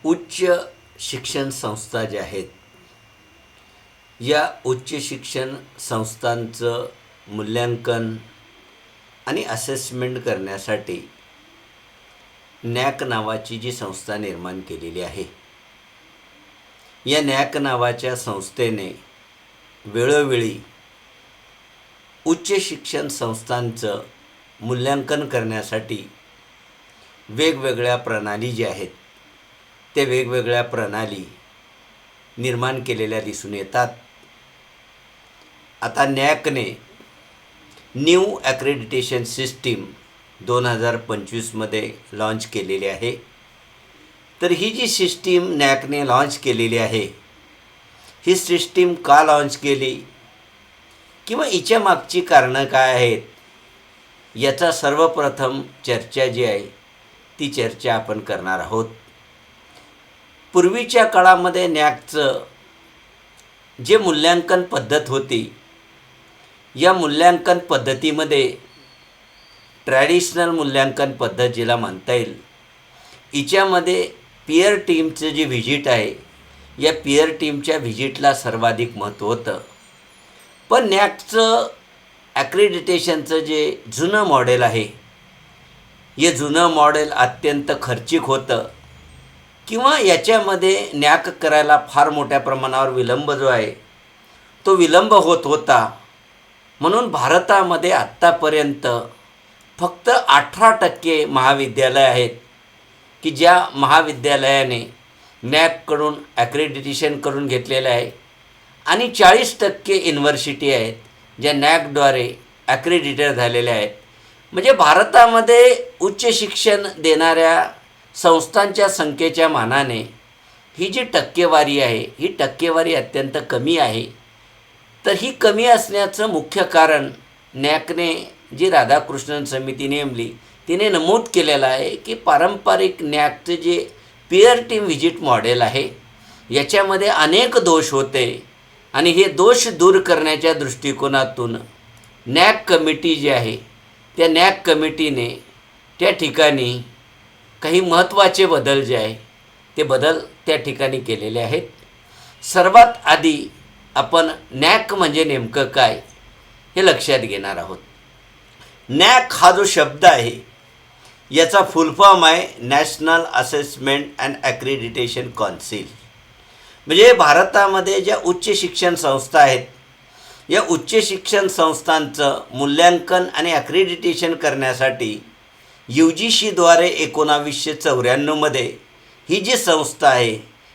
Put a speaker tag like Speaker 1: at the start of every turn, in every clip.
Speaker 1: उच्च शिक्षण संस्था ज्या आहेत, या उच्च शिक्षण संस्थांचं मूल्यांकन आणि असेसमेंट करण्यासाठी नॅक नावाची जी संस्था निर्माण केलेली आहे, या नॅक नावाच्या संस्थेने वेळोवेळी उच्च शिक्षण संस्थांचं मूल्यांकन करण्यासाठी वेगवेगळ्या प्रणाली ज्या आहेत, त्या वेगवेगळ्या प्रणाली निर्माण केलेल्या दिसून येतात. आता नॅकने न्यू ॲक्रेडिटेशन सिस्टीम 2025मध्ये लॉन्च केलेली आहे. तर ही जी सिस्टीम नॅकने लॉन्च केलेली आहे, ही सिस्टीम का लॉन्च केली किंवा हिच्या मागची कारणं काय आहेत, याचा सर्वप्रथम चर्चा जी आहे ती चर्चा आपण करणार आहोत. पूर्वीच्या काळामध्ये नॅकचं जे मूल्यांकन पद्धत होती, या मूल्यांकन पद्धतीमध्ये ट्रॅडिशनल मूल्यांकन पद्धत जिला म्हणता येईल, हिच्यामध्ये पियर टीमचं जे व्हिजिट आहे, या पियर टीमच्या व्हिजिटला सर्वाधिक महत्त्व होतं. पण नॅकचं ॲक्रेडिटेशनचं जे जुनं मॉडेल आहे, हे जुनं मॉडेल अत्यंत खर्चिक होतं किंवा याच्यामध्ये नॅक करायला फार मोठ्या प्रमाणावर विलंब जो आहे तो विलंब होत होता. म्हणून भारतामध्ये आत्तापर्यंत फक्त 18% महाविद्यालय आहेत की ज्या महाविद्यालयाने नॅककडून ॲक्रेडिटेशन करून घेतलेलं आहे, आणि 40% युनिव्हर्सिटी आहेत ज्या नॅकद्वारे ॲक्रेडिटेड झालेल्या आहेत. म्हणजे भारतामध्ये उच्च शिक्षण देणाऱ्या संस्थांच्या संख्येच्या मानाने ही जी टक्केवारी आहे, ही टक्केवारी अत्यंत कमी आहे. तर ही कमी असण्याचं मुख्य कारण नॅकने जी राधाकृष्णन समिती नेमली तिने नमूद केलेलं आहे की पारंपरिक नॅकचं जे पियर टीम व्हिजिट मॉडेल आहे, याच्यामध्ये अनेक दोष होते आणि हे दोष दूर करण्याच्या दृष्टिकोनातून नॅक कमिटी जी आहे, त्या नॅक कमिटीने त्या ठिकाणी काही महत्त्वाचे बदल जे आहे ते बदल त्या ठिकाणी केलेले आहेत. सर्वात आधी आपण नॅक म्हणजे नेमकं काय हे लक्षात घेणार आहोत. नॅक हा जो शब्द आहे, याचा फुल फॉर्म आहे national assessment and accreditation council. म्हणजे भारतामध्ये ज्या उच्च शिक्षण संस्था आहेत, या उच्च शिक्षण संस्थांचं मूल्यांकन आणि ॲक्रेडिटेशन करण्यासाठी UGCद्वारे 1994मध्ये ही जी संस्था आहे,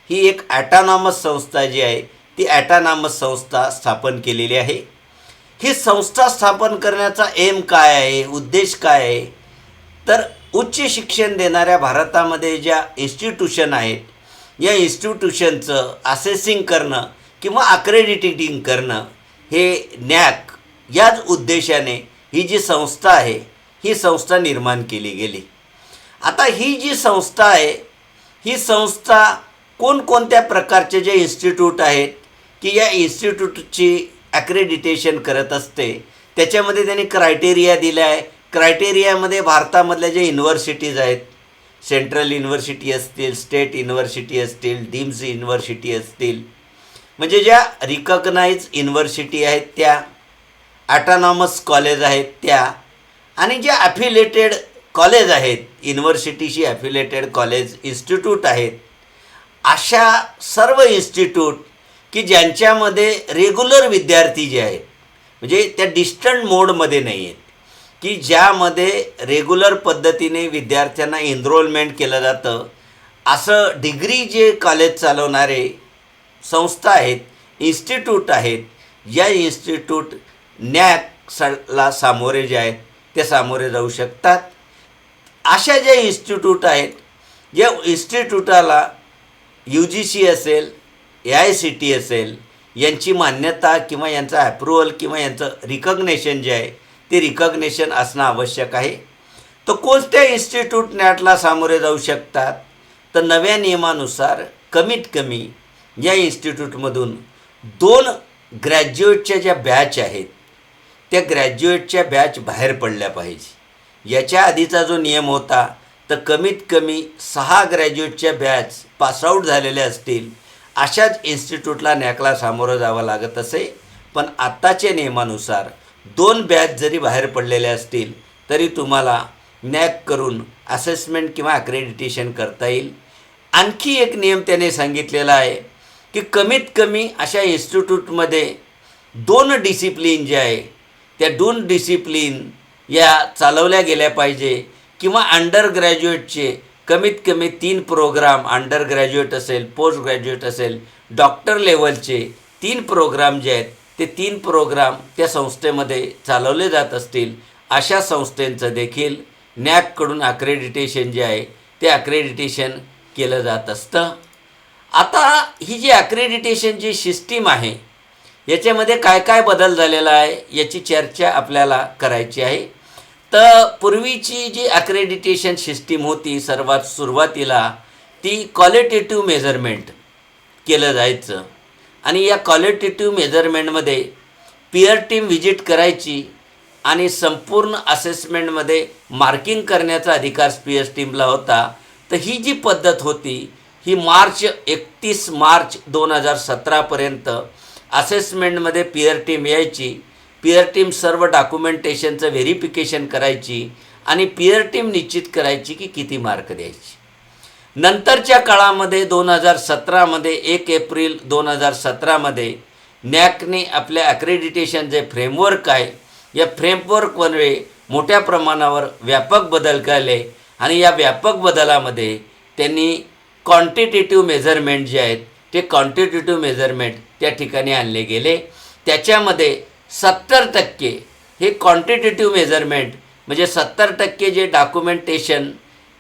Speaker 1: ही एक ॲटॉनॉमस संस्था जी आहे, ती ॲटॉनॉमस संस्था स्थापन केलेली आहे. ही संस्था स्थापन करण्याचा एम काय आहे, उद्देश काय आहे, तर उच्च शिक्षण देणाऱ्या भारतामध्ये ज्या इन्स्टिट्यूशन आहेत, या इन्स्टिट्यूशनचं असेसिंग करणं किंवा अक्रेडिटेटिंग करणं, हे नॅक याच उद्देशाने ही जी संस्था आहे, ही संस्था निर्माण केली गेली. आता ही जी संस्था आहे, ही संस्था कोणकोणत्या प्रकारचे जे इन्स्टिट्यूट आहेत की या इन्स्टिट्यूटची ॲक्रेडिटेशन करत असते, त्याच्यामध्ये त्यांनी क्रायटेरिया दिला आहे. क्रायटेरियामध्ये भारतामधल्या ज्या युनिव्हर्सिटीज आहेत, सेंट्रल युनिव्हर्सिटी असतील, स्टेट युनिव्हर्सिटी असतील, डीम्स युनिव्हर्सिटी असतील, म्हणजे ज्या रिकग्नाइज युनिव्हर्सिटी आहेत त्या, ॲटॉनॉमस कॉलेज आहेत त्या, आणि ज्या ॲफिलेटेड कॉलेज आहेत, युनिव्हर्सिटीशी ॲफिलेटेड कॉलेज इन्स्टिट्यूट आहेत, अशा सर्व इन्स्टिट्यूट की ज्यांच्यामध्ये रेग्युलर विद्यार्थी जे आहेत, म्हणजे त्या डिस्टंट मोडमध्ये नाही आहेत, की ज्यामध्ये रेग्युलर पद्धतीने विद्यार्थ्यांना एनरोलमेंट केलं जातं, असं डिग्री जे कॉलेज चालवणारे संस्था आहेत, इन्स्टिट्यूट आहेत, या इन्स्टिट्यूट नॅकला सामोरे जे आहेत ते सामोरे जाऊ शकतात. अशा ज्या इन्स्टिट्यूट आहेत, या इन्स्टिट्यूटाला UGC असेल, AICTE असेल, यांची मान्यता किंवा यांचा ॲप्रुव्हल किंवा यांचं रिकग्नेशन जे आहे ते रिकग्नेशन असणं आवश्यक आहे. तर कोणत्या इन्स्टिट्यूट नॅटला सामोरे जाऊ शकतात, तर नव्या नियमानुसार कमीत कमी या इन्स्टिट्यूटमधून 2 ग्रॅज्युएटच्या ज्या बॅच आहेत, त्या ग्रॅज्युएटच्या बॅच बाहेर पडल्या पाहिजे. याच्या आधीचा जो नियम होता तर कमीत कमी 6 ग्रॅज्युएटच्या बॅच पासआउट झालेल्या असतील अशाच इन्स्टिट्यूटला नॅकला सामोरं जावं लागत असे. पण आत्ताच्या नियमानुसार 2 बॅच जरी बाहेर पडलेल्या असतील तरी तुम्हाला नॅक करून असेसमेंट किंवा अक्रेडिटेशन करता येईल. आणखी एक नियम त्याने सांगितलेला आहे की कमीत कमी अशा इन्स्टिट्यूटमध्ये 2 डिसिप्लिन जे आहे त्या 2 डिसिप्लिन या चालवल्या गेल्या पाहिजे किंवा अंडर ग्रॅज्युएटचे कमीत कमी 3 प्रोग्राम, अंडर ग्रॅज्युएट असेल, पोस्ट ग्रॅज्युएट असेल, डॉक्टर लेवलचे 3 प्रोग्राम जे आहेत ते 3 प्रोग्राम त्या संस्थेमध्ये चालवले जात असतील अशा संस्थेंचं देखील नॅककडून अक्रेडिटेशन जे आहे ते अक्रेडिटेशन केलं जात असतं. आता ही जी अक्रेडिटेशनची सिस्टीम आहे याच्यामध्ये काय काय बदल झालेला आहे याची चर्चा आपल्याला करायची आहे. तर पूर्वीची जी अक्रेडिटेशन सिस्टीम होती सर्वात सुरुवातीला ती क्वालिटेटिव्ह मेजरमेंट केलं जायचं आणि या क्वालिटेटिव्ह मेजरमेंटमध्ये पीअर टीम व्हिजिट करायची आणि संपूर्ण असेसमेंटमध्ये मार्किंग करण्याचा अधिकार पीअर टीमला होता. तर ही जी पद्धत होती ही 31 मार्च 2017पर्यंत असेसमेंटमध्ये पीअर टीम यायची. पीअर टीम सर्व डॉक्युमेंटेशनचं व्हेरिफिकेशन करायची आणि पीअर टीम निश्चित करायची की किती मार्क द्यायची. नंतरच्या काळामध्ये 2017मध्ये 1 एप्रिल 2017मध्ये नॅकने आपल्या अक्रेडिटेशन जे फ्रेमवर्क आहे या फ्रेमवर्कमध्ये मोठ्या प्रमाणावर व्यापक बदल केले आणि या व्यापक बदलामध्ये त्यांनी क्वांटिटेटिव्ह मेजरमेंट जे आहेत ते क्वांटिटेटिव्ह मेजरमेंट त्या ठिकाणी आणले गेले. त्याच्यामध्ये 70% हे क्वांटिटेटिव्ह मेजरमेंट म्हणजे 70% जे डॉक्युमेंटेशन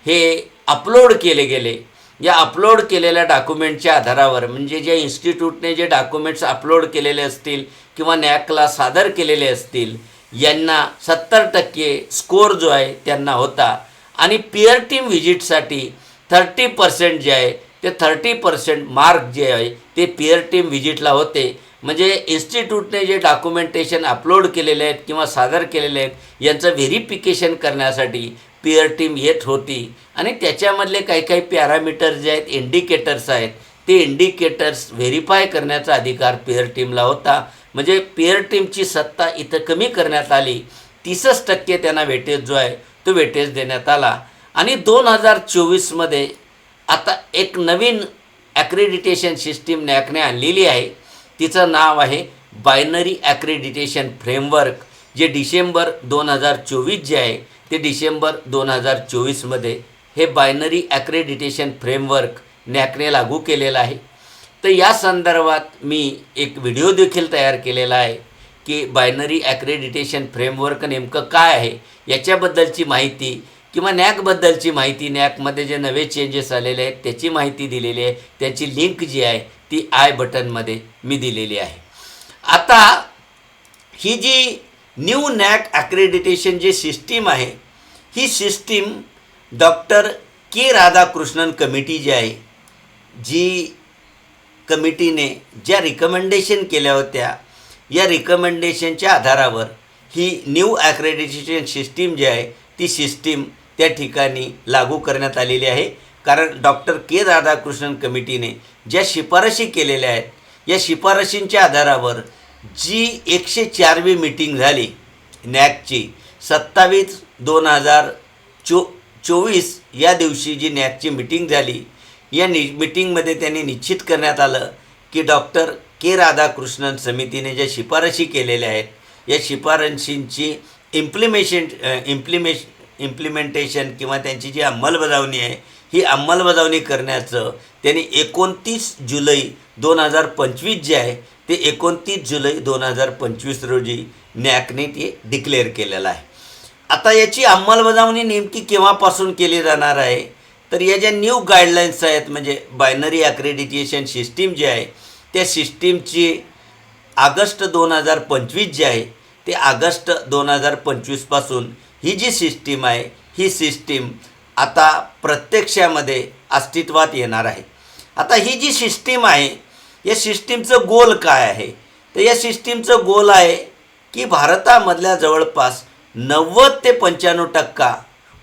Speaker 1: हे अपलोड केले गेले. या अपलोड केलेल्या डॉक्युमेंटच्या आधारावर म्हणजे ज्या इन्स्टिट्यूटने जे डॉक्युमेंट्स अपलोड केलेले असतील किंवा नॅकला सादर केलेले असतील यांना 70% स्कोअर जो आहे त्यांना होता. आणि पीअर टीम व्हिजिटसाठी 30% जे आहे ते 30% मार्क जे आहे ते पीअर टीम व्हिजिटला होते. म्हणजे इन्स्टिट्यूटने जे डॉक्युमेंटेशन अपलोड केलेले आहेत किंवा सादर केलेले आहेत यांचं व्हेरिफिकेशन करण्यासाठी पीअर टीम येत होती आणि त्याच्यामधले काही काही पॅरामीटर्स जे आहेत, इंडिकेटर्स आहेत, ते इंडिकेटर्स व्हेरीफाय करण्याचा अधिकार पीअर टीमला होता. म्हणजे पीअर टीमची सत्ता इथं कमी करण्यात आली. 30% त्यांना वेटेज जो आहे तो वेटेज देण्यात आला. आणि 2024मध्ये आता एक नवीन ॲक्रेडिटेशन सिस्टीम नॅकने आणलेली आहे. तिचं नाव आहे बायनरी ॲक्रेडिटेशन फ्रेमवर्क, जे डिसेंबर 2024 जे आहे ते डिसेंबर 2024मध्ये हे बायनरी ॲक्रेडिटेशन फ्रेमवर्क नॅकने लागू केलेलं आहे. तर या संदर्भात मी एक व्हिडिओ देखील तयार केलेला आहे की बायनरी ॲक्रेडिटेशन फ्रेमवर्क नेमकं काय आहे याच्याबद्दलची माहिती किंवा नॅकबद्दलची माहिती, नॅकमध्ये जे नवे चेंजेस आलेले आहेत त्याची माहिती दिलेली आहे. त्याची लिंक जी आहे ती आय बटनमध्ये मी दिलेली आहे. आता ही जी न्यू नॅक ॲक्रेडिटेशन जी सिस्टीम आहे ही सिस्टीम डॉक्टर के राधाकृष्णन कमिटी जी आहे, जी कमिटीने ज्या रिकमेंडेशन केल्या होत्या या रिकमेंडेशनच्या आधारावर ही न्यू ॲक्रेडिटेशन सिस्टीम जी आहे ती सिस्टीम त्या ठिकाणी लागू करण्यात आलेली आहे. कारण डॉक्टर के राधाकृष्णन कमिटीने ज्या शिफारशी केलेल्या आहेत या शिफारशींच्या आधारावर जी 104वी मीटिंग झाली नॅकची 27/2024 या दिवशी जी नॅकची मीटिंग झाली या मीटिंगमध्ये त्यांनी निश्चित करण्यात आलं की डॉक्टर के राधाकृष्णन समितीने ज्या शिफारशी केलेल्या आहेत या शिफारशींची इम्प्लिमेंटेशन किंवा त्यांची जी अंमलबजावणी आहे ही अंमलबजावणी करण्याचं त्यांनी 29 जुलै 2025 जे आहे ते 29 जुलै 2025 रोजी नॅकने ते डिक्लेअर केलेलं आहे. आता याची अंमलबजावणी नेमकी केव्हापासून केली जाणार आहे तर या ज्या न्यू गाईडलाईन्स आहेत म्हणजे बायनरी ॲक्रेडिटेशन सिस्टीम जी आहे त्या सिस्टीमची ऑगस्ट 2025 जे आहे ते ऑगस्ट 2025पासून ही जी सिस्टीम आहे ही सिस्टीम आता प्रत्यक्षामध्ये अस्तित्वात येणार आहे. आता ही जी सिस्टीम आहे या सिस्टीमचं गोल काय आहे तर या सिस्टीमचं गोल आहे की भारतामधल्या जवळपास 90 ते 95%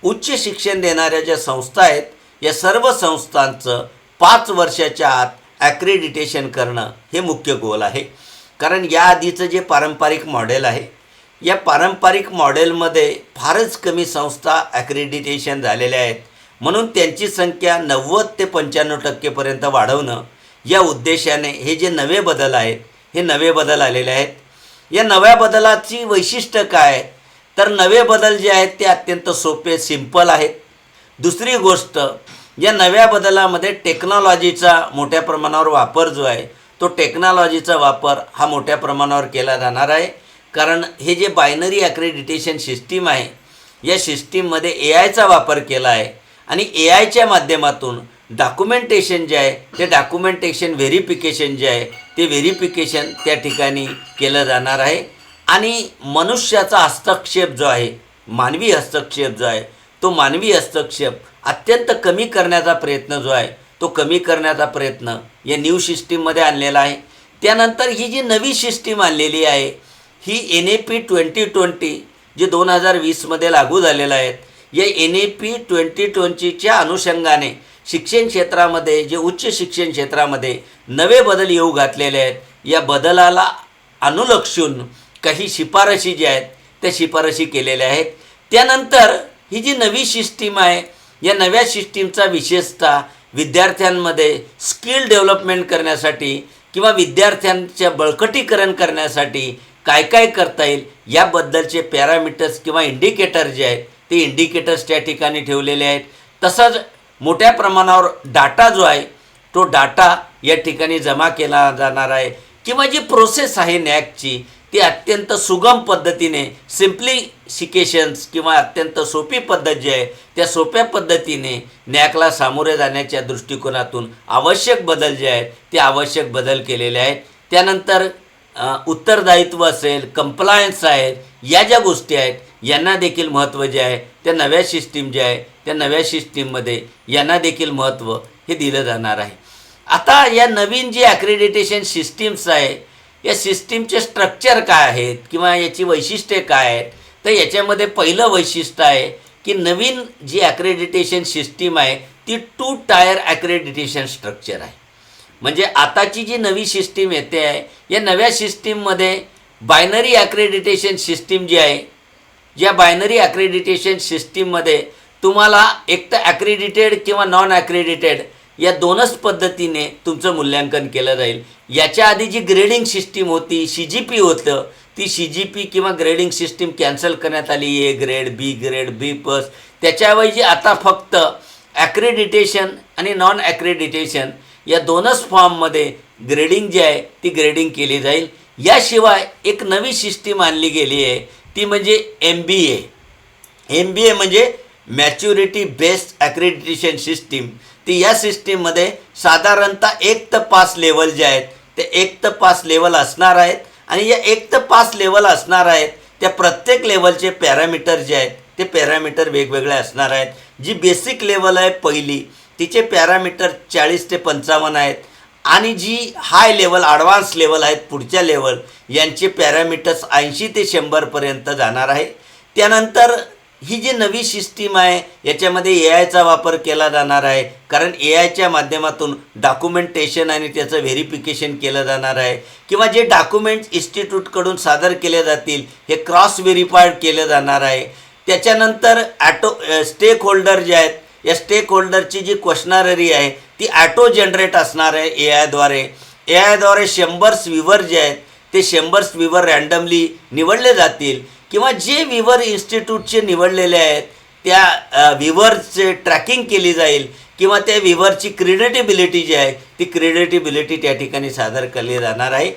Speaker 1: उच्च शिक्षण देणाऱ्या ज्या संस्था आहेत या सर्व संस्थांचं 5 वर्षाच्या आत ॲक्रेडिटेशन करणं हे मुख्य गोल आहे. कारण याआधीचं जे पारंपरिक मॉडेल आहे या पारंपरिक मॉडेलमध्ये फारच कमी संस्था ॲक्रेडिटेशन झालेल्या आहेत. म्हणून त्यांची संख्या 90 ते 95% वाढवणं या उद्देशाने हे जे नवे बदल आहेत हे नवे बदल आलेले आहेत. या नव्या बदलाची वैशिष्ट्य काय तर नवे बदल जे आहेत ते अत्यंत सोपे सिंपल आहेत. दुसरी गोष्ट या नव्या बदलामध्ये टेक्नॉलॉजीचा मोठ्या प्रमाणावर वापर जो आहे तो टेक्नॉलॉजीचा वापर हा मोठ्या प्रमाणावर केला जाणार आहे. कारण हे जे बायनरी ॲक्रेडिटेशन सिस्टीम आहे या सिस्टीममध्ये AIचा वापर केला आहे आणि AIच्या माध्यमातून डॉक्युमेंटेशन जे आहे ते डॉक्युमेंटेशन व्हेरिफिकेशन जे आहे ते व्हेरिफिकेशन त्या ठिकाणी केलं जाणार आहे. आणि मनुष्याचा हस्तक्षेप जो आहे मानवी हस्तक्षेप जो आहे तो मानवी हस्तक्षेप अत्यंत कमी करण्याचा प्रयत्न जो आहे तो कमी करण्याचा प्रयत्न या न्यू सिस्टीममध्ये आणलेला आहे. त्यानंतर ही जी नवी सिस्टीम आणलेली आहे ही NAP 2020 जे 2020मध्ये लागू झालेलं आहे या NAP 2020च्या अनुषंगाने शिक्षण क्षेत्रामध्ये जे उच्च शिक्षण क्षेत्रामध्ये नवे बदल येऊ घातलेले आहेत या बदलाला अनुलक्षून काही शिफारशी ज्या आहेत त्या शिफारशी केलेल्या आहेत. त्यानंतर ही जी नवी सिस्टीम आहे या नव्या सिस्टीमचा विशेषतः विद्यार्थ्यांमध्ये स्किल डेव्हलपमेंट करण्यासाठी किंवा विद्यार्थ्यांच्या बळकटीकरण करण्यासाठी काय काय करता येईल याबद्दलचे पॅरामीटर्स किंवा इंडिकेटर जे आहेत ते इंडिकेटर्स त्या ठिकाणी ठेवलेले आहेत. तसंच मोठ्या प्रमाणावर डाटा जो आहे तो डाटा या ठिकाणी जमा केला जाणार आहे किंवा जी प्रोसेस आहे NAACची ती अत्यंत सुगम पद्धतीने सिम्प्लिफिकेशन्स किंवा अत्यंत सोपी पद्धत जी आहे त्या सोप्या पद्धतीने NAACला सामोरे जाण्याच्या दृष्टिकोनातून आवश्यक बदल जे आहेत ते आवश्यक बदल केलेले आहेत. त्यानंतर उत्तरदायित्व असेल कंप्लायन्स आहे या ज्या गोष्टी आहेत यांना देखील महत्त्व जे आहे त्या नव्या सिस्टीम जे आहे त्या नव्या सिस्टीममध्ये यांना देखील महत्त्व हे दिलं जाणार आहे. आता या नवीन जी ॲक्रेडिटेशन सिस्टीम्स आहे या सिस्टीमचे स्ट्रक्चर काय आहेत किंवा याची वैशिष्ट्ये काय आहेत तर याच्यामध्ये पहिलं वैशिष्ट्य आहे की नवीन जी ॲक्रेडिटेशन सिस्टीम आहे ती 2 टायर ॲक्रेडिटेशन स्ट्रक्चर आहे. म्हणजे आताची जी नवी सिस्टीम येते आहे या नव्या सिस्टीममध्ये बायनरी ॲक्रेडिटेशन सिस्टीम जी आहे या बायनरी ॲक्रेडिटेशन सिस्टीममध्ये तुम्हाला एक तर ॲक्रेडिटेड किंवा नॉन ॲक्रेडिटेड या दोनच पद्धतीने तुमचं मूल्यांकन केलं जाईल. याच्या आधी जी ग्रेडिंग सिस्टीम होती CGP होतं ती CGP किंवा ग्रेडिंग सिस्टीम कॅन्सल करण्यात आली. A grade B grade B+. त्याच्याऐवजी आता फक्त ॲक्रेडिटेशन आणि नॉन ॲक्रेडिटेशन या दोनच फॉर्ममध्ये ग्रेडिंग जी आहे ती ग्रेडिंग केली जाईल. याशिवाय एक नवी सिस्टीम आणली गेली आहे ती म्हणजे MBA म्हणजे मॅच्युरिटी बेस्ड ॲक्रेडिटेशन सिस्टीम. ती या सिस्टीममध्ये साधारणतः 1 ते 5 लेवल जे आहेत ते 1 ते 5 लेवल असणार आहेत आणि या 1 ते 5 लेवल असणार आहेत त्या प्रत्येक लेवलचे पॅरामीटर जे आहेत ते पॅरामीटर वेगवेगळे असणार आहेत. जी बेसिक लेवल आहे पहिली तिचे पॅरामीटर 40 ते 55 आहेत आणि जी हाय लेवल ॲडव्हान्स लेवल आहेत पुढच्या लेवल यांचे पॅरामीटर्स 80 ते 100पर्यंत जाणार आहे. त्यानंतर ही जी नवी सिस्टीम आहे याच्यामध्ये AIचा वापर केला जाणार आहे कारण AIच्या माध्यमातून डॉक्युमेंटेशन आणि त्याचं व्हेरिफिकेशन केलं जाणार आहे किंवा जे डॉक्युमेंट्स इन्स्टिट्यूटकडून सादर केले जातील हे क्रॉस व्हेरीफाईड केलं जाणार आहे. त्याच्यानंतर स्टेक होल्डर जे आहेत या स्टेक होल्डरची जी क्वेश्चनरी आहे ती ॲटो जनरेट असणार आहे AIद्वारे 100 व्ह्यूवर जे आहेत ते 100 व्ह्यूवर रँडमली निवडले जातील किंवा जे व्ह्यूवर इन्स्टिट्यूटचे निवडलेले आहेत त्या व्ह्यूवरचे ट्रॅकिंग केली जाईल किंवा त्या व्ह्यूवरची क्रेडिटेबिलिटी जी आहे ती क्रेडिटेबिलिटी त्या ठिकाणी सादर केली जाणार आहे.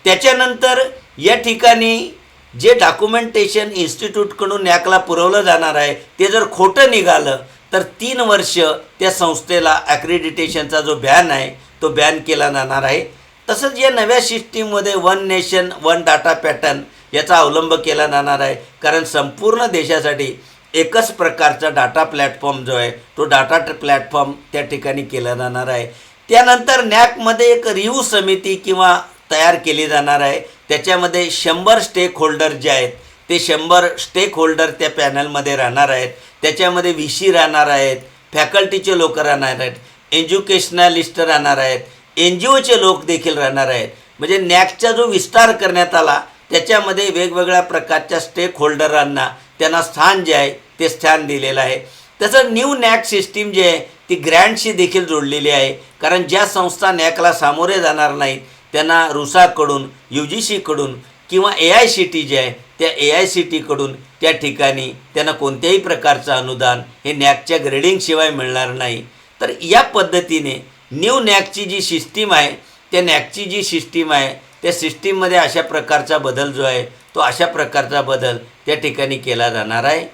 Speaker 1: त्याच्यानंतर या ठिकाणी जे डॉक्युमेंटेशन इन्स्टिट्यूटकडून NAACला पुरवलं जाणार आहे ते जर खोटं निघालं तर 3 वर्ष त्या संस्थेला ॲक्रेडिटेशनचा जो बॅन आहे तो बॅन केला जाणार आहे. तसंच या नव्या सिस्टीममध्ये 1 नेशन 1 डाटा पॅटर्न याचा अवलंब केला जाणार आहे कारण संपूर्ण देशासाठी एकच प्रकारचा डाटा प्लॅटफॉर्म जो आहे तो डाटा प्लॅटफॉर्म त्या ठिकाणी केला जाणार आहे. त्यानंतर NAACमध्ये एक रिव्ह्यू समिती किंवा तयार केली जाणार आहे. त्याच्यामध्ये 100 स्टेक होल्डर जे आहेत ते 100 स्टेक होल्डर त्या पॅनलमध्ये राहणार आहेत. त्याच्यामध्ये VC राहणार आहेत, फॅकल्टीचे लोक राहणार आहेत, एज्युकेशनलिस्ट राहणार आहेत, NGOचे लोक देखील राहणार आहेत. म्हणजे नॅकचा जो विस्तार करण्यात आला त्याच्यामध्ये वेगवेगळ्या प्रकारच्या स्टेक होल्डरांना त्यांना स्थान जे आहे ते स्थान दिलेलं आहे. तसं न्यू नॅक सिस्टीम जे आहे ती ग्रँटशी देखील जोडलेली आहे. कारण ज्या संस्था नॅकला सामोरे जाणार नाहीत त्यांना रुसाकडून, UGCकडून किंवा AICT जे आहे त्या AICTकडून त्या ठिकाणी त्यांना कोणत्याही प्रकारचं अनुदान हे नॅकच्या ग्रेडिंगशिवाय मिळणार नाही. तर या पद्धतीने न्यू नॅकची जी सिस्टीम आहे त्या नॅकची जी सिस्टीम आहे त्या सिस्टीममध्ये अशा प्रकारचा बदल जो आहे तो अशा प्रकारचा बदल त्या ठिकाणी केला जाणार आहे.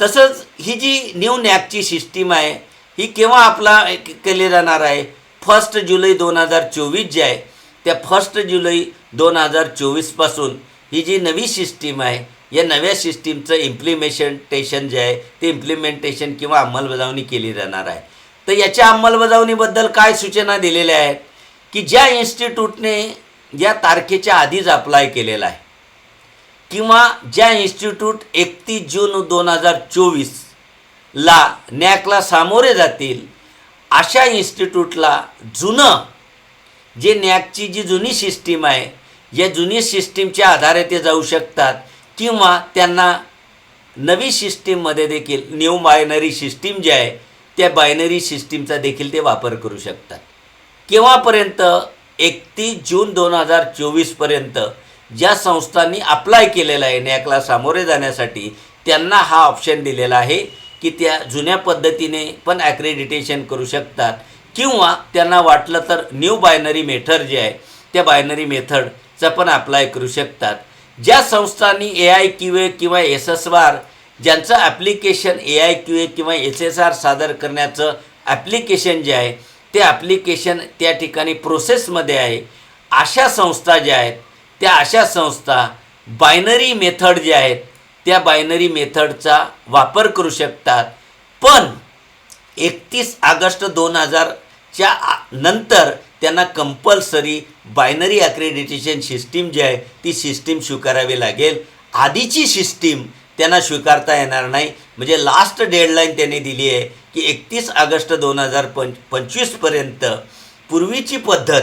Speaker 1: तसंच ही जी न्यू नॅकची सिस्टीम आहे ही केव्हा केली जाणार आहे? 1 जुलै 2024 जे आहे त्या 1 जुलै 2024पासून ही जी नवी सिस्टीम आहे या नव्या सिस्टीमचं इम्प्लिमेंटेशन जे आहे ते इम्प्लिमेंटेशन किंवा अंमलबजावणी केली जाणार आहे. तर याच्या अंमलबजावणीबद्दल काय सूचना दिलेल्या आहेत की ज्या इन्स्टिट्यूटने या तारखेच्या आधीच अप्लाय केलेला आहे किंवा ज्या इन्स्टिट्यूट 31 जून 2024ला नॅकला सामोरे जातील अशा इन्स्टिट्यूटला जुनं जे नॅकची जी जुनी सिस्टीम आहे या जुनी सिस्टीमच्या आधारे ते जाऊ शकतात किंवा त्यांना नवी सिस्टीममध्ये देखील न्यू बायनरी सिस्टीम जे आहे त्या बायनरी सिस्टीमचा देखील ते वापर करू शकतात. केव्हापर्यंत? 31 जून 2024पर्यंत ज्या संस्थांनी अप्लाय केलेला आहे नॅकला सामोरे जाण्यासाठी त्यांना हा ऑप्शन दिलेला आहे की त्या जुन्या पद्धतीने पण ॲक्रेडिटेशन करू शकतात किंवा त्यांना वाटलं तर न्यू बायनरी मेथड जे आहे त्या बायनरी मेथडचा पण अप्लाय करू शकतात. ज्या संस्थांनी AIQA किंवा SSR ज्यांचं ॲप्लिकेशन AIQA किंवा SSR सादर करण्याचं ॲप्लिकेशन जे आहे ते ॲप्लिकेशन त्या ठिकाणी प्रोसेसमध्ये आहे अशा संस्था ज्या आहेत त्या अशा संस्था बायनरी मेथड जे आहेत त्या बायनरी मेथडचा वापर करू शकतात. पण 31 ऑगस्ट 2000च्या नंतर त्यांना कंपल्सरी बायनरी ॲक्रेडिटेशन सिस्टीम जी आहे ती सिस्टीम स्वीकारावी लागेल. आधीची सिस्टीम त्यांना स्वीकारता येणार नाही. म्हणजे लास्ट डेडलाईन त्यांनी दिली आहे की 31 ऑगस्ट 2025पर्यंत पूर्वीची पद्धत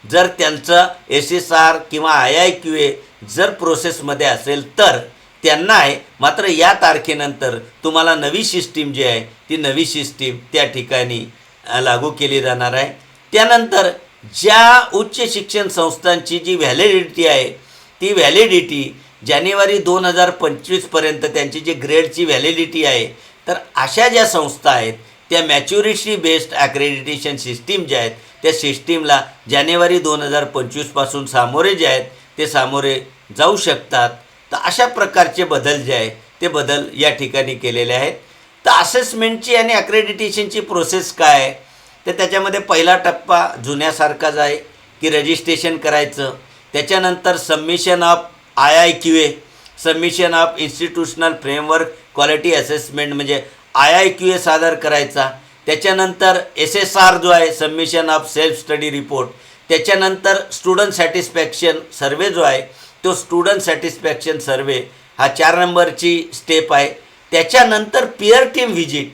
Speaker 1: जर त्यांचं SSR किंवा IIQA जर प्रोसेसमध्ये असेल तर त्यांना आहे. मात्र या तारखेनंतर तुम्हाला नवी सिस्टीम जी आहे ती नवी सिस्टीम त्या ठिकाणी लागू केली जाणार आहे. त्यानंतर ज्या उच्च शिक्षण संस्थांची जी व्हॅलिडिटी आहे ती व्हॅलिडिटी जानेवारी 2025पर्यंत त्यांची जी ग्रेडची व्हॅलिडिटी आहे तर अशा ज्या संस्था आहेत त्या मॅच्युरिटी बेस्ड ॲक्रेडिटेशन सिस्टीम ज्या आहेत त्या सिस्टीमला जानेवारी 2025पासून सामोरे जे आहेत ते सामोरे जाऊ शकतात. तर अशा प्रकारचे बदल जे आहे ते बदल या ठिकाणी केलेले आहेत. तर असेसमेंटची आणि ॲक्रेडिटेशनची प्रोसेस काय आहे तर त्याच्यामध्ये पहिला टप्पा जुन्यासारखाच आहे की रजिस्ट्रेशन करायचं. त्याच्यानंतर submission of IIQA submission of institutional framework quality assessment म्हणजे IIQA सादर करायचा. त्याच्यानंतर SSR जो आहे submission of self study report. त्याच्यानंतर स्टुडंट सॅटिस्फॅक्शन सर्वे जो आहे तो स्टुडंट सॅटिस्फॅक्शन सर्वे हा 4 नंबरची स्टेप आहे. त्याच्यानंतर पिअर टीम व्हिजिट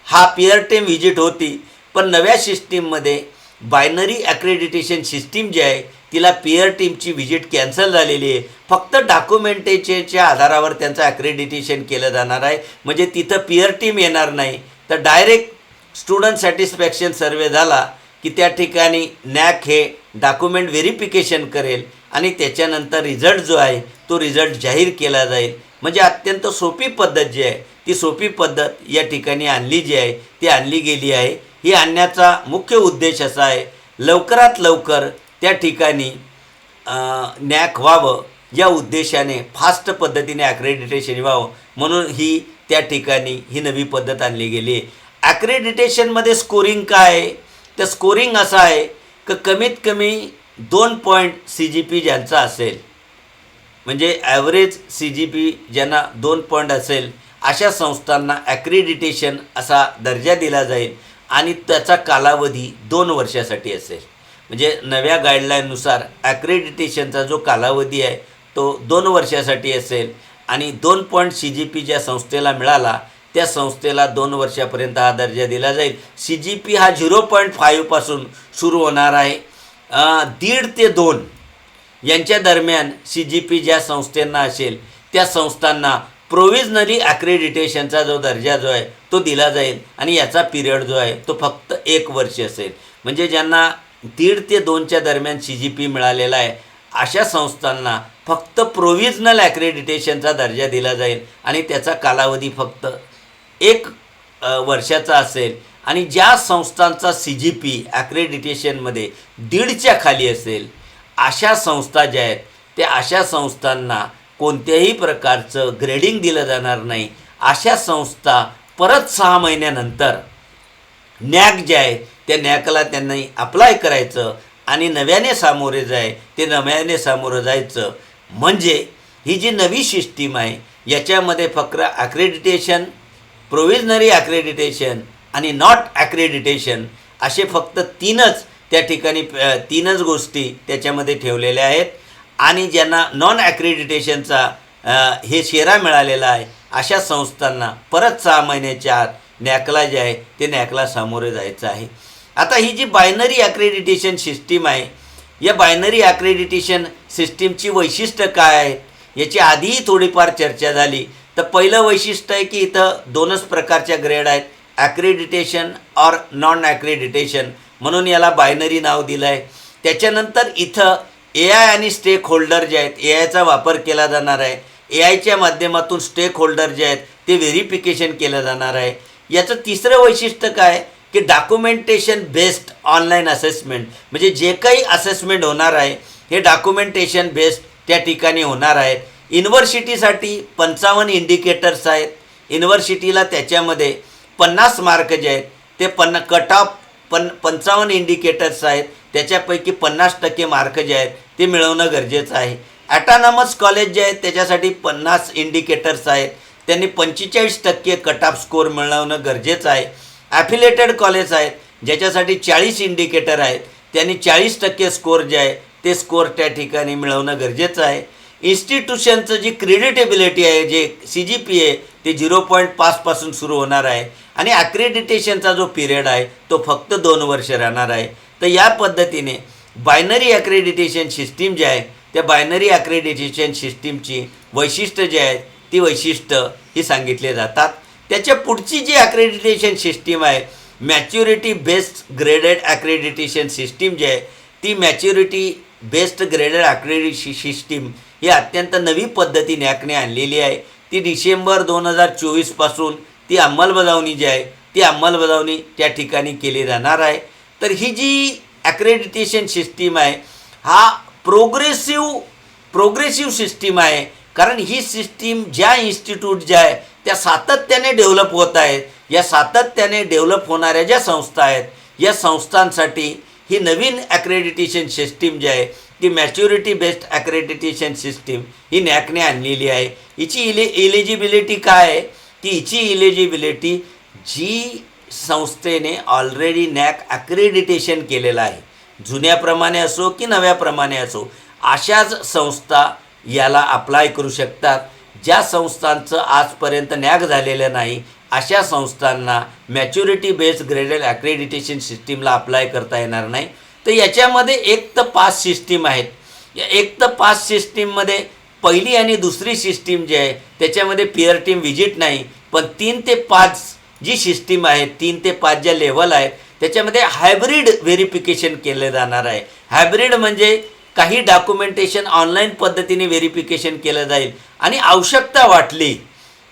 Speaker 1: हा पिअर टीम व्हिजिट होती. पण नव्या सिस्टीममध्ये बायनरी ॲक्रेडिटेशन सिस्टीम जी आहे तिला पिअर टीमची व्हिजिट कॅन्सल झालेली आहे. फक्त डॉक्युमेंटेशनच्या आधारावर त्यांचं ॲक्रेडिटेशन केलं जाणार आहे. म्हणजे तिथं पिअर टीम येणार नाही तर डायरेक्ट स्टुडंट सॅटिस्फॅक्शन सर्वे झाला की त्या ठिकाणी नॅक हे डॉक्युमेंट व्हेरिफिकेशन करेल आणि त्याच्यानंतर रिझल्ट जो आहे तो रिझल्ट जाहीर केला जाईल. म्हणजे अत्यंत सोपी पद्धत जी आहे ती सोपी पद्धत या ठिकाणी आणली जी आहे ती आणली गेली आहे. ही आणण्याचा मुख्य उद्देश असा आहे लवकरात लवकर त्या ठिकाणी नॅक व्हावं या उद्देशाने फास्ट पद्धतीने ॲक्रेडिटेशन व्हावं म्हणून ही त्या ठिकाणी ही नवी पद्धत आणली गेली आहे. ॲक्रेडिटेशनमध्ये स्कोरिंग काय आहे तर स्कोरिंग असं आहे की कमीत कमी 2 पॉईंट CGP ज्यांचा असेल म्हणजे ॲव्हरेज CGP ज्यांना 2 पॉईंट असेल अशा संस्थांना ॲक्रेडिटेशन असा दर्जा दिला जाईल आणि त्याचा कालावधी 2 वर्षासाठी असेल. म्हणजे नव्या गाईडलाईननुसार ॲक्रेडिटेशनचा जो कालावधी आहे तो 2 वर्षासाठी असेल आणि 2 पॉईंट CGP ज्या संस्थेला मिळाला त्या संस्थेला 2 वर्षापर्यंत हा दर्जा दिला जाईल. CGP हा 0.5 पासून सुरू होणार आहे. 1.5 ते 2 यांच्या दरम्यान CGP ज्या संस्थांना असेल त्या संस्थांना प्रोव्हिजनली ॲक्रेडिटेशनचा जो दर्जा जो आहे तो दिला जाईल आणि याचा पिरियड जो आहे तो फक्त 1 वर्ष असेल. म्हणजे ज्यांना 1.5 ते 2च्या दरम्यान CGP मिळालेला आहे अशा संस्थांना फक्त प्रोव्हिजनल ॲक्रेडिटेशनचा दर्जा दिला जाईल आणि त्याचा कालावधी फक्त 1 वर्षाचा असेल. आणि ज्या संस्थांचा CGP ॲक्रेडिटेशनमध्ये 1.5च्या खाली असेल अशा संस्था ज्या आहेत त्या अशा संस्थांना कोणत्याही प्रकारचं ग्रेडिंग दिलं जाणार नाही. अशा संस्था परत 6 महिन्यानंतर NAAC जे आहे त्या NAACला त्यांनी अप्लाय करायचं आणि नव्याने सामोरे ते नव्याने सामोरं जायचं. म्हणजे ही जी नवी सिस्टीम आहे याच्यामध्ये फक्त ॲक्रेडिटेशन, प्रोव्हिजनरी ॲक्रेडिटेशन आणि नॉट ॲक्रेडिटेशन असे फक्त 3च त्या ठिकाणी 3च गोष्टी त्याच्यामध्ये ठेवलेल्या आहेत. आणि ज्यांना नॉन ॲक्रेडिटेशनचा हे शेरा मिळालेला आहे अशा संस्थांना परत 6 महिन्याच्या आत NAACला जे आहे ते NAACला सामोरे जायचं आहे. आता ही जी बायनरी ॲक्रेडिटेशन सिस्टीम आहे या बायनरी ॲक्रेडिटेशन सिस्टीमची वैशिष्ट्य काय आहेत याची आधीही थोडीफार चर्चा झाली. तर पहिलं वैशिष्ट्य आहे की इथं 2च प्रकारच्या ग्रेड आहेत, ॲक्रेडिटेशन और नॉन ॲक्रेडिटेशन, म्हणून याला बायनरी नाव दिलं आहे. त्याच्यानंतर इथं AI आणि स्टेक होल्डर जे आहेत AIचा वापर केला जाणार आहे. AIच्या माध्यमातून स्टेक होल्डर जे आहेत ते व्हेरिफिकेशन केलं जाणार आहे. याचं तिसरं वैशिष्ट्य काय की डॉक्युमेंटेशन बेस्ड ऑनलाईन असेसमेंट, म्हणजे जे काही असेसमेंट होणार आहे हे डॉक्युमेंटेशन बेस्ड त्या ठिकाणी होणार आहेत. युनिव्हर्सिटीसाठी 55 इंडिकेटर्स आहेत. युनिव्हर्सिटीला त्याच्यामध्ये 50 मार्क जे आहेत ते कट ऑफ 55 इंडिकेटर्स आहेत त्याच्यापैकी 50% मार्क जे आहेत ते मिळवणं गरजेचं आहे. ॲटॉनॉमस कॉलेज जे आहेत त्याच्यासाठी 50 इंडिकेटर्स आहेत, त्यांनी 45% कट ऑफ स्कोअर मिळवणं गरजेचं आहे. ॲफिलेटेड कॉलेज आहेत ज्याच्यासाठी 40 इंडिकेटर आहेत, त्यांनी 40% स्कोअर जे आहे ते स्कोअर त्या ठिकाणी मिळवणं गरजेचं आहे. इन्स्टिट्यूशनचं जी क्रेडिटेबिलिटी आहे जे CGP आहे ते 0.5 पासून सुरू होणार आहे आणि ॲक्रेडिटेशनचा जो पिरियड आहे तो फक्त 2 वर्ष राहणार आहे. तर या पद्धतीने बायनरी ॲक्रेडिटेशन सिस्टीम जे आहे त्या बायनरी ॲक्रेडिटेशन सिस्टीमची वैशिष्ट्य जे आहेत ती वैशिष्ट्य ही सांगितले जातात. त्याच्या पुढची जी ॲक्रेडिटेशन सिस्टीम आहे maturity based graded accreditation system जी आहे ती maturity based graded accreditation system ही अत्यंत नवी पद्धती NAACने आणलेली आहे. ती डिसेंबर 2024 पासून ती अंमलबजावणी जी आहे ती अंमलबजावणी त्या ठिकाणी केली जाणार आहे. तर ही जी ॲक्रेडिटेशन सिस्टीम आहे हा प्रोग्रेसिव्ह सिस्टीम आहे, कारण ही सिस्टीम ज्या इन्स्टिट्यूट ज्या आहे त्या सातत्याने डेव्हलप होत आहेत. या सातत्याने डेव्हलप होणाऱ्या ज्या संस्था आहेत या संस्थांसाठी ही नवीन ॲक्रेडिटेशन सिस्टीम जी आहे ती मॅच्युरिटी बेस्ड ॲक्रेडिटेशन सिस्टीम ही NAACने आणलेली आहे. हिची इलिजिबिलिटी काय आहे की हिची इलिजिबिलिटी जी संस्थेने ऑलरेडी NAAC ॲक्रेडिटेशन केलेलं आहे, जुन्याप्रमाणे असो की नव्याप्रमाणे असो, अशाच संस्था याला अप्लाय करू शकतात. ज्या संस्थांचं आजपर्यंत NAAC झालेलं नाही अशा संस्थांना मॅच्युरिटी बेस्ड ग्रेडेड ॲक्रेडिटेशन सिस्टीमला अप्लाय करता येणार नाही. तर याच्यामध्ये 1 ते 5 सिस्टीम आहेत. या 1 ते 5 सिस्टीममध्ये पहिली आणि दुसरी सिस्टीम जी आहे त्याच्यामध्ये पिअर टीम व्हिजिट नाही, पण 3 ते 5 जी सिस्टीम आहे 3 ते 5 ज्या लेवल आहेत त्याच्यामध्ये हायब्रिड व्हेरिफिकेशन केलं जाणार आहे. हायब्रिड म्हणजे काही डॉक्युमेंटेशन ऑनलाईन पद्धतीने व्हेरिफिकेशन केलं जाईल आणि आवश्यकता वाटली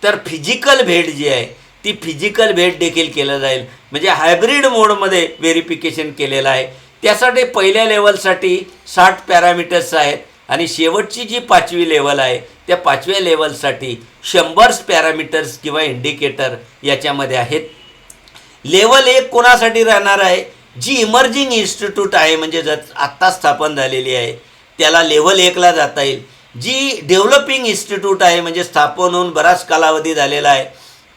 Speaker 1: तर फिजिकल भेट जी आहे ती फिजिकल भेट देखील केलं जाईल. म्हणजे हायब्रिड मोडमध्ये व्हेरिफिकेशन केलेलं आहे. त्यासाठी पहिल्या लेवलसाठी 60 पॅरामीटर्स आहेत आणि शेवटची जी 5वी लेवल आहे त्या 5व्या लेवलसाठी 100 पॅरामीटर्स किंवा इंडिकेटर याच्यामध्ये आहेत. लेवल 1 कोणासाठी राहणार आहे, जी इमर्जिंग इन्स्टिट्यूट आहे म्हणजे आत्ता स्थापन झालेली आहे त्याला लेवल 1ला जाता येईल. जी डेव्हलपिंग इन्स्टिट्यूट आहे म्हणजे स्थापन होऊन बराच कालावधी झालेला आहे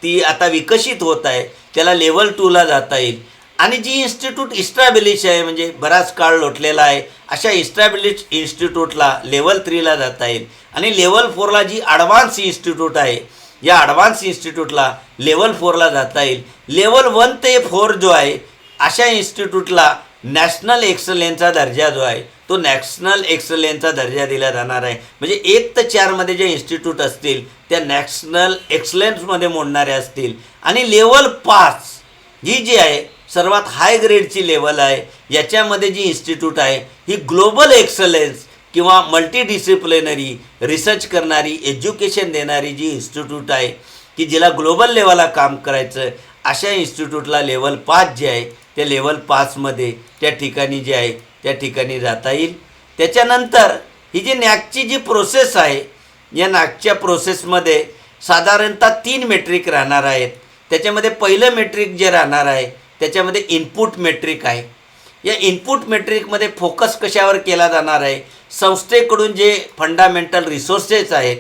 Speaker 1: ती आता विकसित होत आहे त्याला लेवल 2ला जाता येईल. आणि जी इन्स्टिट्यूट इस्टॅब्लिश आहे म्हणजे बराच काळ लोटलेला आहे अशा इस्टॅब्लिश इन्स्टिट्यूटला लेवल 3ला जाता येईल. आणि लेवल 4ला जी ॲडव्हान्स इन्स्टिट्यूट आहे या ॲडव्हान्स इन्स्टिट्यूटला लेवल 4ला जाता येईल. लेवल 1 ते 4 जो आहे अशा इन्स्टिट्यूटला नॅशनल एक्सलन्सचा दर्जा जो आहे तो नॅशनल एक्सलन्सचा दर्जा दिला जाणार आहे. म्हणजे 1 ते 4मध्ये जे इन्स्टिट्यूट असतील त्या नॅशनल एक्सलन्समध्ये मोडणारे असतील. आणि लेवल 5 ही जी आहे सर्वात हाय ग्रेडची लेवल आहे. याच्यामध्ये जी इन्स्टिट्यूट आहे ही ग्लोबल एक्सलन्स किंवा मल्टीडिसिप्लिनरी रिसर्च करणारी, एज्युकेशन देणारी जी इन्स्टिट्यूट आहे की जिला ग्लोबल लेवलला काम करायचं, अशा इन्स्टिट्यूटला लेवल 5 जे आहे त्या लेवल 5मध्ये त्या ठिकाणी जे आहे त्या ठिकाणी जाता येईल. त्याच्यानंतर ही जी नॅकची जी प्रोसेस आहे, या नॅकच्या प्रोसेसमध्ये साधारणतः 3 मेट्रिक राहणार आहेत. त्याच्यामध्ये पहिलं मेट्रिक जे राहणार आहे त्याच्यामध्ये इनपुट मेट्रिक आहे. या इनपुट मेट्रिकमध्ये फोकस कशावर केला जाणार आहे, संस्थेकडून जे फंडामेंटल रिसोर्सेस आहेत,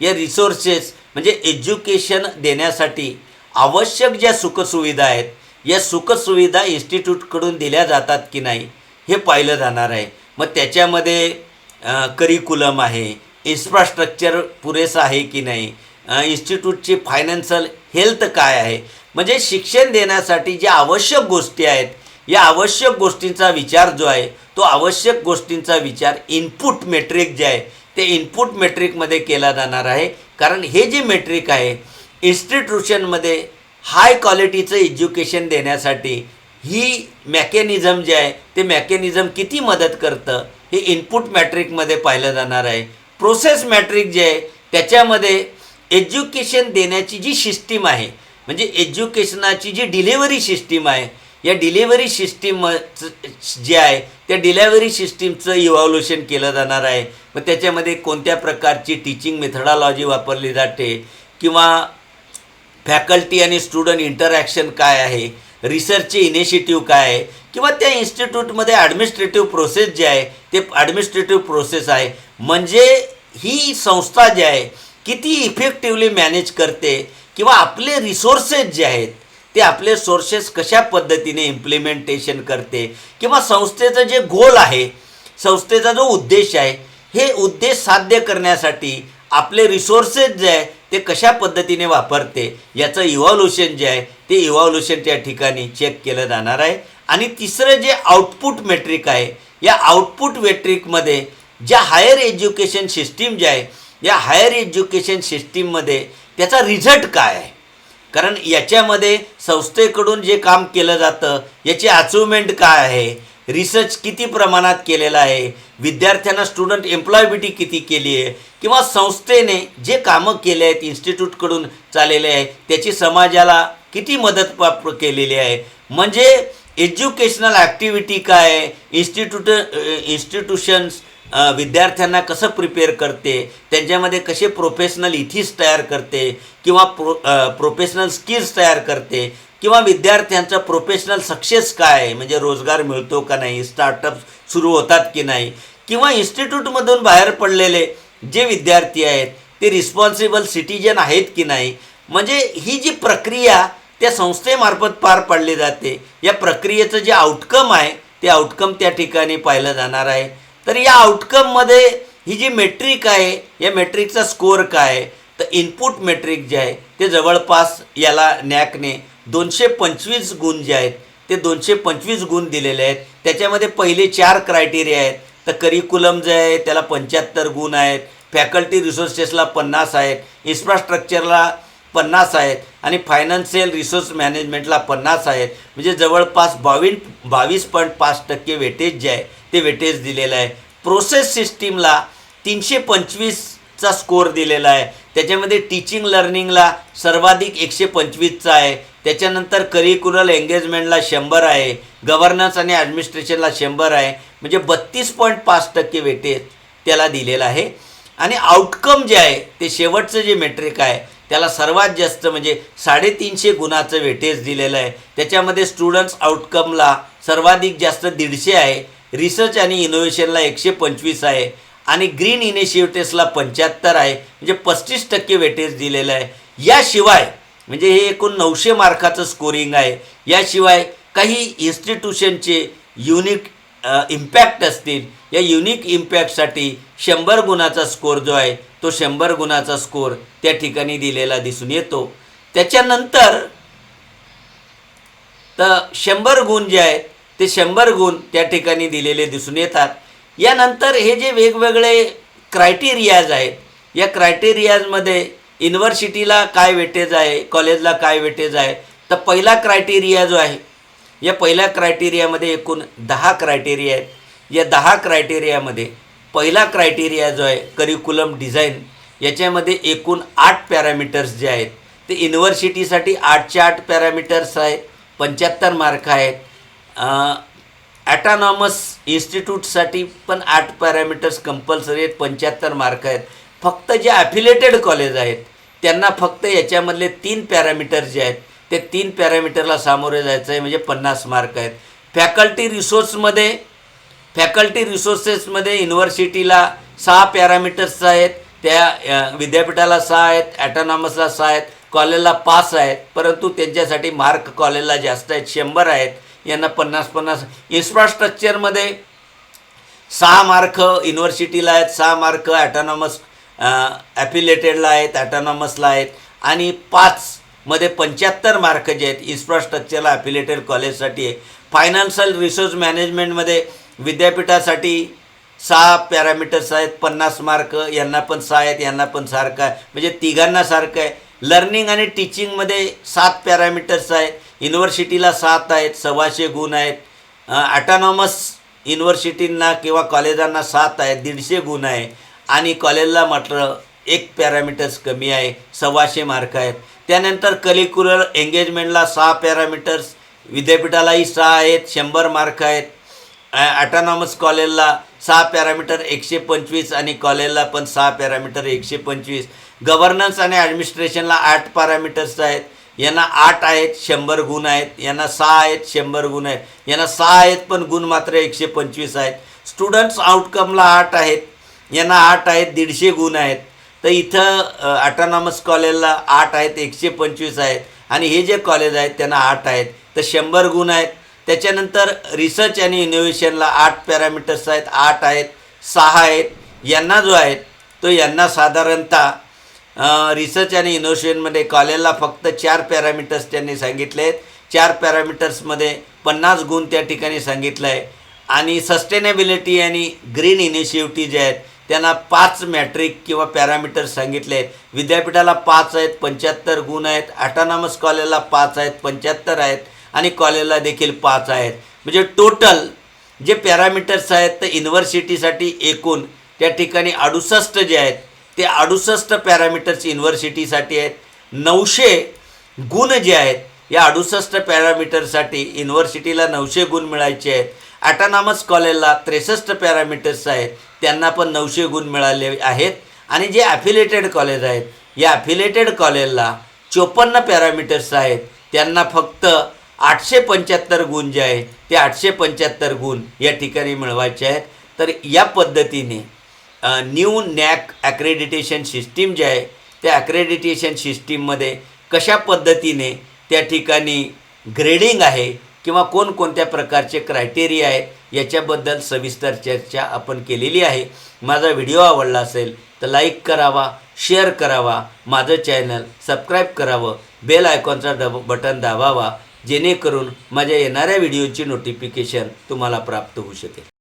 Speaker 1: या रिसोर्सेस म्हणजे एज्युकेशन देण्यासाठी आवश्यक ज्या सुखसुविधा आहेत, या सुखसुविधा इन्स्टिट्यूटकडून दिल्या जातात की नाही हे पाहिलं जाणार आहे. मग त्याच्यामध्ये करिक्युलम आहे, इन्फ्रास्ट्रक्चर पुरेसं आहे की नाही, इन्स्टिट्यूटची फायनान्शियल हेल्थ काय आहे, म्हणजे शिक्षण देण्यासाठी ज्या आवश्यक गोष्टी आहेत या आवश्यक गोष्टींचा विचार जो आहे तो आवश्यक गोष्टींचा विचार इनपुट मेट्रिक जे आहे ते इनपुट मेट्रिकमध्ये केला जाणार आहे. कारण हे जे मेट्रिक आहे इन्स्टिट्यूशनमध्ये हाय क्वालिटीचं एज्युकेशन देण्यासाठी ही मॅकॅनिझम जे आहे ते मॅकॅनिझम किती मदत करतं हे इनपुट मॅट्रिकमध्ये पाहिलं जाणार आहे. प्रोसेस मॅट्रिक जे आहे त्याच्यामध्ये एज्युकेशन देण्याची जी सिस्टीम आहे, म्हणजे एज्युकेशनाची जी डिलिव्हरी सिस्टीम आहे, या डिलिव्हरी सिस्टीम जे आहे त्या डिलिव्हरी सिस्टीमचं इव्हॉल्युशन केलं जाणार आहे. मग त्याच्यामध्ये कोणत्या प्रकारची टीचिंग मेथडॉलॉजी वापरली जाते किंवा फॅकल्टी आणि स्टुडंट इंटरॅक्शन काय आहे, रिसर्चचे इनिशिएटिव्ह काय आहे, किंवा त्या इन्स्टिट्यूटमध्ये ॲडमिनिस्ट्रेटिव्ह प्रोसेस जे आहे ते ॲडमिनिस्ट्रेटिव्ह प्रोसेस आहे. म्हणजे ही संस्था जी आहे किती इफेक्टिव्हली मॅनेज करते किंवा आपले रिसोर्सेस जे आहेत ते आपले सोर्सेस कशा पद्धतीने इम्प्लिमेंटेशन करते, किंवा संस्थेचं जे गोल आहे, संस्थेचा जो उद्देश आहे, हे उद्देश साध्य करण्यासाठी आपले रिसोर्सेस जे आहे ते कशा पद्धतीने वापरते याचं इव्हॉल्युशन जे आहे ते इव्हॉल्युशन त्या ठिकाणी चेक केलं जाणार आहे. आणि तिसरं जे आउटपुट मेट्रिक आहे, या आउटपुट मेट्रिकमध्ये ज्या हायर एज्युकेशन सिस्टीम जे आहे या हायर एज्युकेशन सिस्टीममध्ये त्याचा रिझल्ट काय आहे, कारण याच्यामध्ये संस्थेकडून जे काम केलं जातं याची अचिव्हमेंट काय आहे, रिसर्च किती प्रमाणात केलेला आहे, विद्यार्थ्यांना स्टुडंट एम्प्लॉयबिलिटी किती केली आहे, किंवा संस्थेने जे कामं केले आहेत इन्स्टिट्यूटकडून चाललेले आहे त्याची समाजाला किती मदत केलेली आहे, म्हणजे एज्युकेशनल ॲक्टिव्हिटी काय आहे, इन्स्टिट्यूशन्स विद्यार्थ्यांना कसं प्रिपेअर करते, त्यांच्यामध्ये कसे प्रोफेशनल इथिक्स तयार करते किंवा प्रोफेशनल स्किल्स तयार करते, किंवा विद्यार्थ्यांचं प्रोफेशनल सक्सेस काय आहे, म्हणजे रोजगार मिळतो का नाही, स्टार्टअप सुरू होतात की नाही, किंवा इन्स्टिट्यूटमधून बाहेर पडलेले जे विद्यार्थी आहेत ते रिस्पॉन्सिबल सिटिजन आहेत की नाही. म्हणजे ही जी प्रक्रिया त्या संस्थेमार्फत पार पाडली जाते, या प्रक्रियेचं जे आउटकम आहे ते आउटकम त्या ठिकाणी पाहिलं जाणार आहे. तर या आउटकममध्ये ही जी मेट्रिक आहे या मेट्रिकचा स्कोअर काय आहे, तर इनपुट मेट्रिक जे आहे ते जवळपास याला नॅकने 225 गुण जे आहेत ते 225 गुण दिलेले आहेत. त्याच्यामध्ये पहिले 4 क्रायटेरिया आहेत. तर करिक्युलम जे आहे त्याला 75 गुण आहेत, फॅकल्टी रिसोर्सेसला 50 आहेत, इन्फ्रास्ट्रक्चरला 50 आहेत आणि फायनान्शियल रिसोर्स मॅनेजमेंटला 50 आहेत. म्हणजे जवळपास 22.5% वेटेज जे आहे ते वेटेज दिलेलं आहे. प्रोसेस सिस्टीमला 325चा स्कोअर दिलेला आहे. त्याच्यामध्ये टीचिंग लर्निंगला सर्वाधिक 125चा आहे. त्याच्यानंतर करिक्युलर एंगेजमेंटला 100 आहे, गव्हर्नन्स आणि ॲडमिनिस्ट्रेशनला 100 आहे. म्हणजे 32.5% वेटेज त्याला दिलेलं आहे. आणि आउटकम जे आहे ते शेवटचं जे मेट्रिक आहे त्याला सर्वात जास्त म्हणजे 350 गुणाचं वेटेज दिलेलं आहे. त्याच्यामध्ये स्टुडंट्स आउटकमला सर्वाधिक जास्त 150 आहे, रिसर्च आणि इनोव्हेशनला 125 आहे आणि ग्रीन इनिशिएटिव्सला 75 आहे. म्हणजे 35% वेटेज दिलेलं आहे. याशिवाय म्हणजे हे एकूण 900 मार्काचं स्कोरिंग आहे. याशिवाय काही इन्स्टिट्यूशनचे युनिक इम्पॅक्ट असतील, या युनिक इम्पॅक्टसाठी 100 गुणाचा स्कोर जो आहे तो 100 गुणाचा स्कोर त्या ठिकाणी दिलेला दिसून येतो. त्याच्यानंतर तर 100 गुण जे आहेत ते 100 गुण त्या ठिकाणी दिलेले दिसून येतात. यानंतर हे जे वेगवेगळे क्रायटेरियाज आहेत, या क्रायटेरियाजमध्ये युनिव्हर्सिटीला काय वेटेज आहे, कॉलेजला काय वेटेज आहे, तर पहिला क्रायटेरिया जो आहे, या पहिल्या क्रायटेरियामध्ये एकूण 10 क्रायटेरिया आहेत. या 10 क्रायटेरियामध्ये पहिला क्रायटेरिया जो आहे करिक्युलम डिझाईन, याच्यामध्ये एकूण 8 पॅरामीटर्स जे आहेत ते युनिव्हर्सिटीसाठी 8चे 8 पॅरामीटर्स आहेत, 75 मार्क आहेत. ॲटॉनॉमस इन्स्टिट्यूटसाठी पण 8 पॅरामीटर्स कंपल्सरी आहेत, 75 मार्क आहेत. फक्त जे ॲफिलेटेड कॉलेज आहेत त्यांना फक्त याच्यामधले 3 पॅरामीटर जे आहेत ते 3 पॅरामीटरला सामोरे जायचं आहे, म्हणजे 50 मार्क आहेत. फॅकल्टी रिसोर्सेसमध्ये युनिव्हर्सिटीला 6 पॅरामीटर्स आहेत, त्या विद्यापीठाला 6 आहेत, ॲटॉनॉमसला 6 आहेत, कॉलेजला 5 आहेत. परंतु त्यांच्यासाठी मार्क कॉलेजला जास्त आहेत, 100 आहेत, यांना 50-50. इन्फ्रास्ट्रक्चरमध्ये 6 मार्क युनिव्हर्सिटीला आहेत, 6 मार्क ॲटॉनॉमस ॲफिलेटेडला आहेत, ॲटॉनॉमसला आहेत, आणि 5मध्ये 75 मार्क जे आहेत इन्फ्रास्ट्रक्चरला ॲफिलेटेड कॉलेजसाठी आहे. फायनान्शियल रिसोर्स मॅनेजमेंटमध्ये विद्यापीठासाठी 6 पॅरामीटर्स आहेत, 50 मार्क, यांना पण 6 आहेत, यांना पण सारखं आहे, म्हणजे तिघांना सारखं आहे. लर्निंग आणि टीचिंगमध्ये 7 पॅरामीटर्स आहेत, युनिव्हर्सिटीला 7 आहेत, 125 गुण आहेत. ॲटॉनॉमस युनिव्हर्सिटींना किंवा कॉलेजांना 7 आहेत, 150 गुण आहे, आणि कॉलेजला मात्र 1 पॅरामीटर्स कमी आहे, 125 मार्क आहेत. त्यानंतर करिक्युलर एंगेजमेंटला 6 पॅरामीटर्स, विद्यापीठालाही 6 आहेत, 100 मार्क आहेत. ॲटॉनॉमस कॉलेजला 6 पॅरामीटर 125 आणि कॉलेजला पण 6 पॅरामीटर 125. गव्हर्नन्स आणि ॲडमिनिस्ट्रेशनला 8 पॅरामीटर्स आहेत, यांना 8 आहेत, 100 गुण आहेत, यांना 6 आहेत, 100 गुण आहेत, यांना 6 आहेत पण गुण मात्र 125 आहेत. स्टुडंट्स आउटकमला 8 आहेत, यांना 8 आहेत, 150 गुण आहेत. तर इथं ॲटॉनॉमस कॉलेजला 8 आहेत, 125 आहेत, आणि हे जे कॉलेज आहेत त्यांना 8 आहेत, तर 100 गुण आहेत. त्याच्यानंतर रिसर्च आणि इनोव्हेशनला 8 पॅरामीटर्स आहेत, 8 आहेत, 6 आहेत, यांना जो आहेत तो यांना साधारणतः रिसर्च आणि इनोव्हेशनमध्ये कॉलेजला फक्त 4 पॅरामीटर्स त्यांनी सांगितले आहेत, 4 पॅरामीटर्समध्ये 50 गुण त्या ठिकाणी सांगितलं आहे. आणि सस्टेनेबिलिटी आणि ग्रीन इनिशिएटिव्ह जे आहेत त्यांना 5 मॅट्रिक किंवा पॅरामीटर्स सांगितले आहेत. विद्यापीठाला 5 आहेत, 75 गुण आहेत, ॲटॉनॉमस कॉलेजला 5 आहेत, 75 आहेत, आणि कॉलेजला देखील 5 आहेत. म्हणजे टोटल जे पॅरामीटर्स आहेत तर युनिव्हर्सिटीसाठी एकूण त्या ठिकाणी 68 जे आहेत ते 68 पॅरामीटर्स युनिव्हर्सिटीसाठी आहेत. 900 गुण जे आहेत या 68 पॅरामीटरसाठी युनिव्हर्सिटीला 900 गुण मिळायचे आहेत. ॲटॉनॉमस कॉलेजला 63 पॅरामीटर्स आहेत, त्यांना पण 900 गुण मिळाले आहेत. आणि जे ॲफिलेटेड कॉलेज आहेत या ॲफिलेटेड कॉलेजला 54 पॅरामीटर्स आहेत, त्यांना फक्त 875 गुण जे आहे ते 875 गुण या ठिकाणी मिळवायचे आहेत. तर या पद्धतीने न्यू नॅक ॲक्रेडिटेशन सिस्टीम जे आहे त्या ॲक्रेडिटेशन सिस्टीममध्ये कशा पद्धतीने त्या ठिकाणी ग्रेडिंग आहे किंवा कोणकोणत्या प्रकारचे क्रायटेरिया आहेत याच्याबद्दल सविस्तर चर्चा आपण केलेली आहे. माझा व्हिडिओ आवडला असेल तर लाईक करावा, शेअर करावा, माझं चॅनल सबस्क्राईब करावं, बेल आयकॉनचा बटन दाबावा, जेणेकरून माझ्या येणाऱ्या व्हिडिओची नोटिफिकेशन तुम्हाला प्राप्त होऊ शकेल.